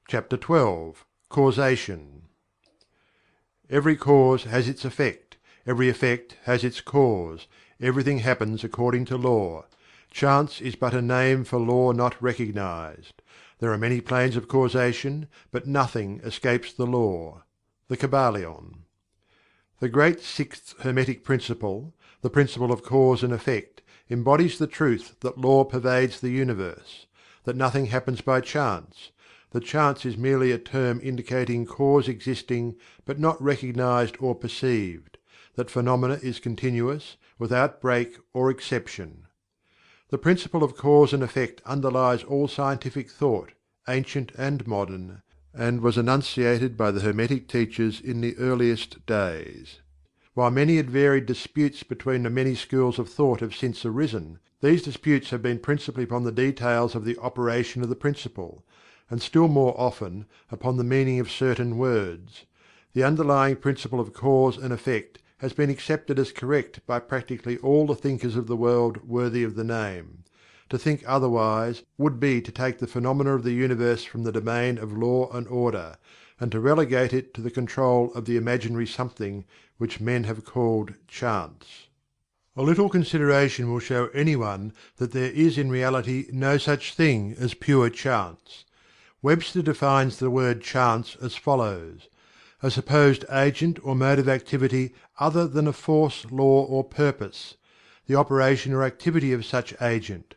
Chapter 12. Causation. Every cause has its effect, every effect has its cause, everything happens according to law. Chance is but a name for law not recognized. There are many planes of causation, but nothing escapes the law. The Kybalion. The great sixth Hermetic Principle, the Principle of Cause and Effect, embodies the truth that law pervades the universe, that nothing happens by chance, that chance is merely a term indicating cause existing but not recognized or perceived, that phenomena is continuous, without break or exception. The Principle of Cause and Effect underlies all scientific thought, ancient and modern, and was enunciated by the Hermetic teachers in the earliest days. While many and varied disputes between the many schools of thought have since arisen, these disputes have been principally upon the details of the operation of the principle, and still more often upon the meaning of certain words. The underlying principle of cause and effect has been accepted as correct by practically all the thinkers of the world worthy of the name. To think otherwise would be to take the phenomena of the universe from the domain of law and order, and to relegate it to the control of the imaginary something which men have called chance. A little consideration will show anyone that there is in reality no such thing as pure chance. Webster defines the word chance as follows: a supposed agent or mode of activity other than a force, law, or purpose; the operation or activity of such agent;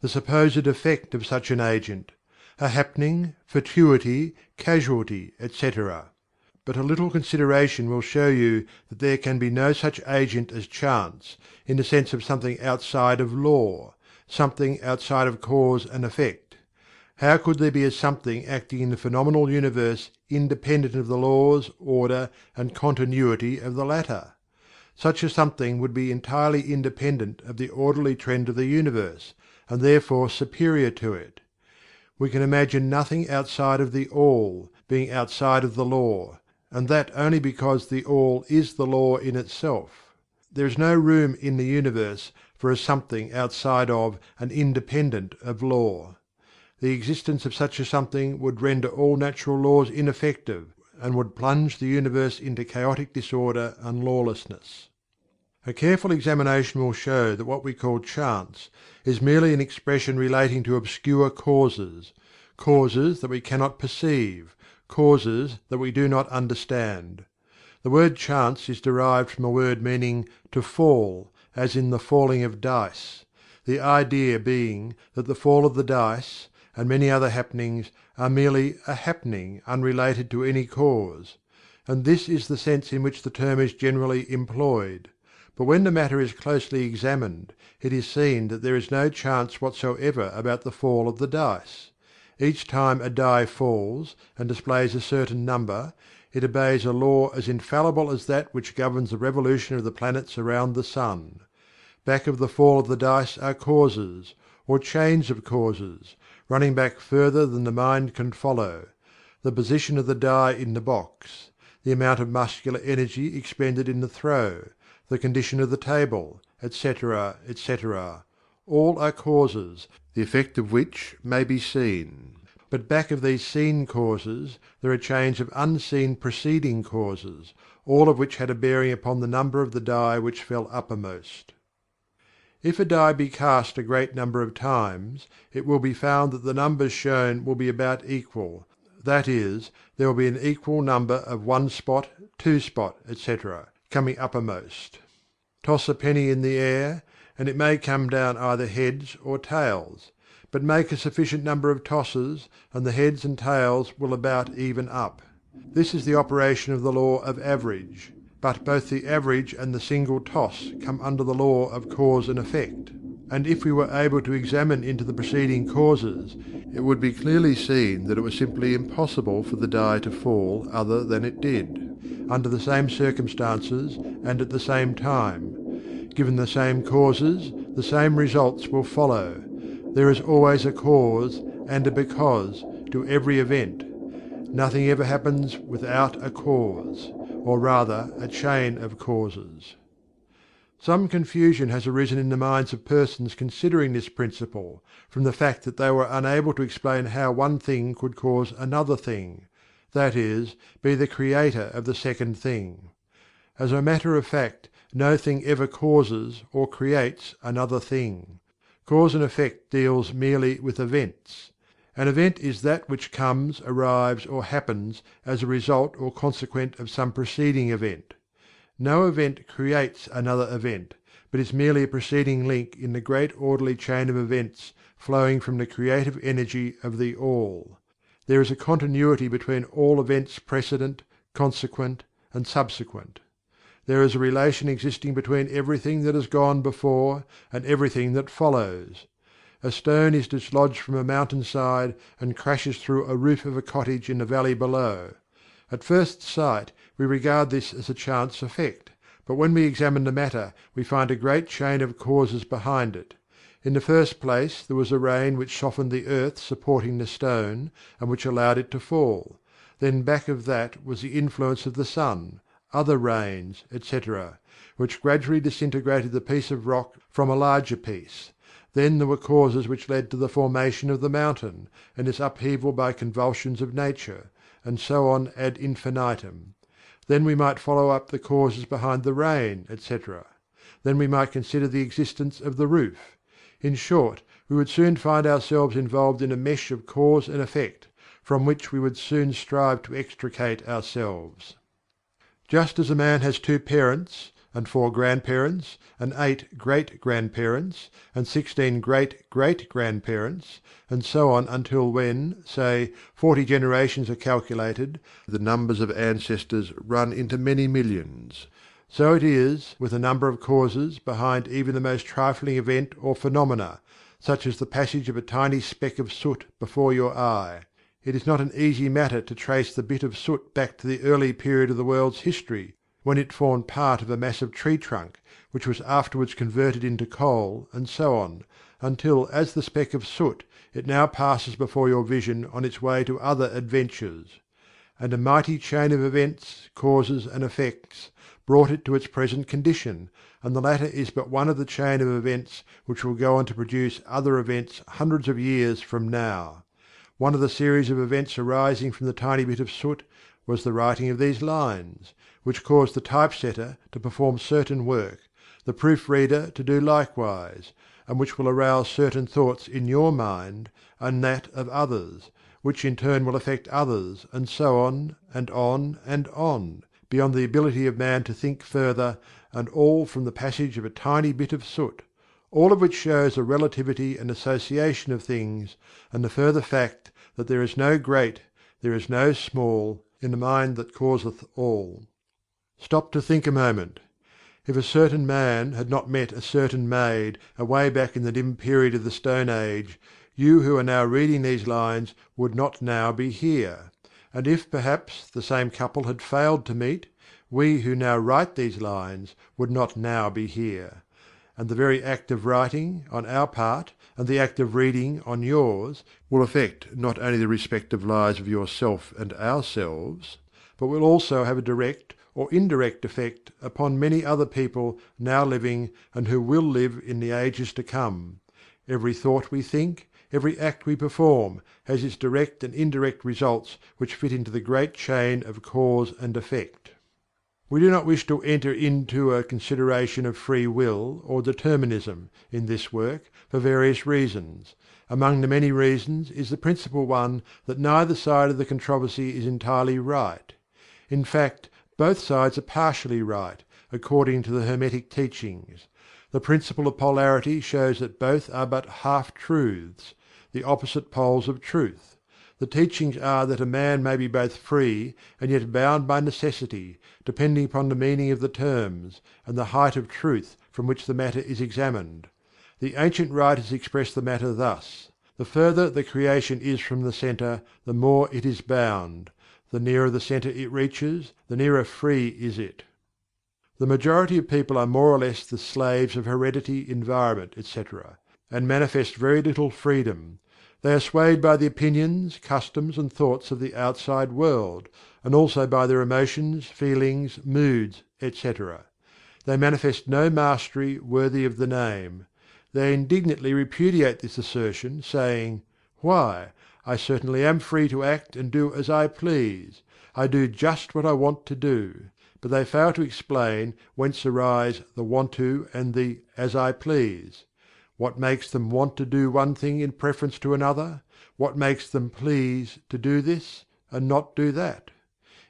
the supposed effect of such an agent; a happening, fortuity, casualty, etc. But a little consideration will show you that there can be no such agent as chance, in the sense of something outside of law, something outside of cause and effect. How could there be a something acting in the phenomenal universe independent of the laws, order, and continuity of the latter? Such a something would be entirely independent of the orderly trend of the universe, and therefore superior to it. We can imagine nothing outside of the All, being outside of the Law, and that only because the All is the Law in itself. There is no room in the universe for a something outside of and independent of Law. The existence of such a something would render all natural laws ineffective, and would plunge the universe into chaotic disorder and lawlessness. A careful examination will show that what we call chance is merely an expression relating to obscure causes, causes that we cannot perceive, causes that we do not understand. The word chance is derived from a word meaning "to fall," as in the falling of dice, the idea being that the fall of the dice, and many other happenings, are merely a happening unrelated to any cause, and this is the sense in which the term is generally employed. But when the matter is closely examined, it is seen that there is no chance whatsoever about the fall of the dice. Each time a die falls, and displays a certain number, it obeys a law as infallible as that which governs the revolution of the planets around the sun. Back of the fall of the dice are causes, or chains of causes, running back further than the mind can follow: the position of the die in the box; the amount of muscular energy expended in the throw; the condition of the table, etc., etc. All are causes, the effect of which may be seen. But back of these seen causes there are chains of unseen preceding causes, all of which had a bearing upon the number of the die which fell uppermost. If a die be cast a great number of times, it will be found that the numbers shown will be about equal, that is, there will be an equal number of one spot, two spot, etc., coming uppermost. Toss a penny in the air, and it may come down either heads or tails, but make a sufficient number of tosses, and the heads and tails will about even up. This is the operation of the law of average. But both the average and the single toss come under the law of cause and effect, and if we were able to examine into the preceding causes, it would be clearly seen that it was simply impossible for the die to fall other than it did, under the same circumstances and at the same time. Given the same causes, the same results will follow. There is always a cause and a because to every event. Nothing ever happens without a cause, or rather a chain of causes. Some confusion has arisen in the minds of persons considering this principle, from the fact that they were unable to explain how one thing could cause another thing, that is, be the creator of the second thing. As a matter of fact, no thing ever causes or creates another thing. Cause and effect deals merely with events. An event is that which comes, arrives, or happens as a result or consequent of some preceding event. No event creates another event, but is merely a preceding link in the great orderly chain of events flowing from the creative energy of the All. There is a continuity between all events precedent, consequent, and subsequent. There is a relation existing between everything that has gone before and everything that follows. A stone is dislodged from a mountainside and crashes through a roof of a cottage in the valley below. At first sight we regard this as a chance effect, but when we examine the matter we find a great chain of causes behind it. In the first place there was a rain which softened the earth supporting the stone, and which allowed it to fall. Then back of that was the influence of the sun, other rains, etc., which gradually disintegrated the piece of rock from a larger piece. Then there were causes which led to the formation of the mountain, and its upheaval by convulsions of nature, and so on ad infinitum. Then we might follow up the causes behind the rain, etc. Then we might consider the existence of the roof. In short, we would soon find ourselves involved in a mesh of cause and effect, from which we would soon strive to extricate ourselves. Just as a man has 2 parents, and 4 grandparents, and 8 great-grandparents, and 16 great-great-grandparents, and so on until when, say, 40 generations are calculated, the numbers of ancestors run into many millions. So it is with a number of causes behind even the most trifling event or phenomena, such as the passage of a tiny speck of soot before your eye. It is not an easy matter to trace the bit of soot back to the early period of the world's history, when it formed part of a massive tree trunk, which was afterwards converted into coal, and so on, until as the speck of soot it now passes before your vision on its way to other adventures. And a mighty chain of events, causes and effects brought it to its present condition, and the latter is but one of the chain of events which will go on to produce other events hundreds of years from now. One of the series of events arising from the tiny bit of soot was the writing of these lines, which caused the typesetter to perform certain work, the proofreader to do likewise, and which will arouse certain thoughts in your mind and that of others, which in turn will affect others, and so on, and on, and on, beyond the ability of man to think further, and all from the passage of a tiny bit of soot, all of which shows the relativity and association of things, and the further fact that there is no great, there is no small, in the mind that causeth all. Stop to think a moment. If a certain man had not met a certain maid away back in the dim period of the Stone Age, you who are now reading these lines would not now be here. And if, perhaps, the same couple had failed to meet, we who now write these lines would not now be here. And the very act of writing, on our part, and the act of reading, on yours, will affect not only the respective lives of yourself and ourselves, but will also have a direct or indirect effect upon many other people now living and who will live in the ages to come. Every thought we think, every act we perform, has its direct and indirect results which fit into the great chain of cause and effect. We do not wish to enter into a consideration of free will or determinism in this work for various reasons. Among the many reasons is the principal one that neither side of the controversy is entirely right. In fact, both sides are partially right, according to the Hermetic teachings. The principle of polarity shows that both are but half-truths, the opposite poles of truth. The teachings are that a man may be both free and yet bound by necessity, depending upon the meaning of the terms, and the height of truth from which the matter is examined. The ancient writers express the matter thus: the further the creation is from the centre, the more it is bound; the nearer the centre it reaches, the nearer free is it. The majority of people are more or less the slaves of heredity, environment, etc., and manifest very little freedom. They are swayed by the opinions, customs, and thoughts of the outside world, and also by their emotions, feelings, moods, etc. They manifest no mastery worthy of the name. They indignantly repudiate this assertion, saying, "Why, I certainly am free to act and do as I please. I do just what I want to do." But they fail to explain whence arise the "want to" and the "as I please." What makes them want to do one thing in preference to another? What makes them please to do this, and not do that?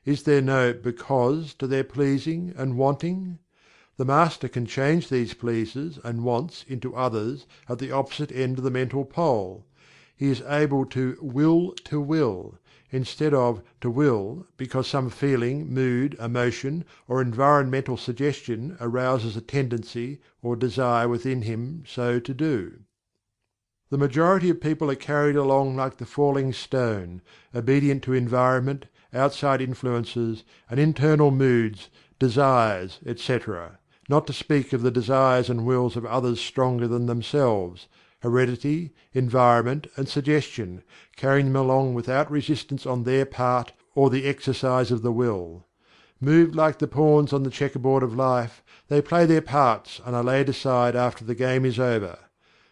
Is there no "because" to their pleasing and wanting? The Master can change these pleases and wants into others at the opposite end of the mental pole. He is able to will, instead of to will because some feeling, mood, emotion, or environmental suggestion arouses a tendency or desire within him so to do. The majority of people are carried along like the falling stone, obedient to environment, outside influences, and internal moods, desires, etc., not to speak of the desires and wills of others stronger than themselves, heredity, environment, and suggestion, carrying them along without resistance on their part or the exercise of the will. Moved like the pawns on the checkerboard of life, they play their parts and are laid aside after the game is over.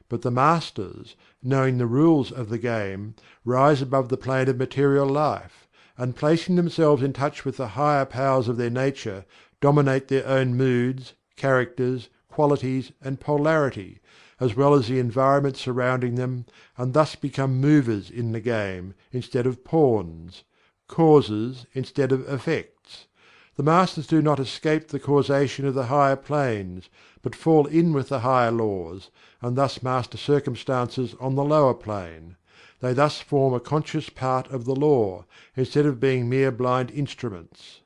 But the Masters, knowing the rules of the game, rise above the plane of material life, and placing themselves in touch with the higher powers of their nature, dominate their own moods, characters, qualities, and polarity, as well as the environment surrounding them, and thus become movers in the game, instead of pawns; causes instead of effects. The Masters do not escape the causation of the higher planes, but fall in with the higher laws, and thus master circumstances on the lower plane. They thus form a conscious part of the Law, instead of being mere blind instruments.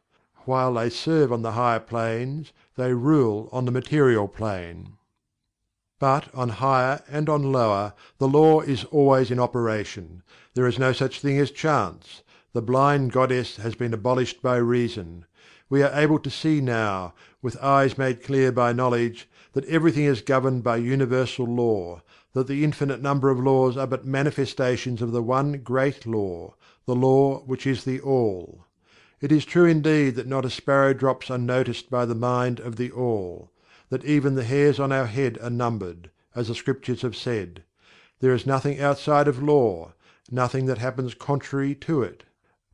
While they serve on the higher planes, they rule on the material plane. But on higher and on lower, the Law is always in operation. There is no such thing as chance. The blind goddess has been abolished by reason. We are able to see now, with eyes made clear by knowledge, that everything is governed by universal law, that the infinite number of laws are but manifestations of the one great law, the Law which is the All. It is true indeed that not a sparrow drops unnoticed by the mind of the All; that even the hairs on our head are numbered, as the Scriptures have said. There is nothing outside of Law, nothing that happens contrary to it.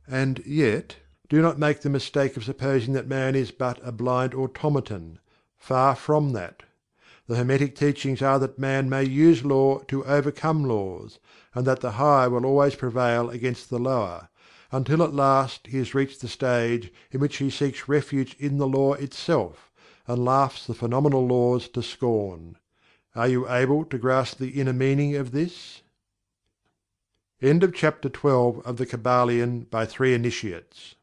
And yet, do not make the mistake of supposing that man is but a blind automaton. Far from that. The Hermetic teachings are that man may use Law to overcome laws, and that the higher will always prevail against the lower, until at last he has reached the stage in which he seeks refuge in the Law itself, and laughs the phenomenal laws to scorn. Are you able to grasp the inner meaning of this? End of chapter 12 of the Kybalion by 3 Initiates.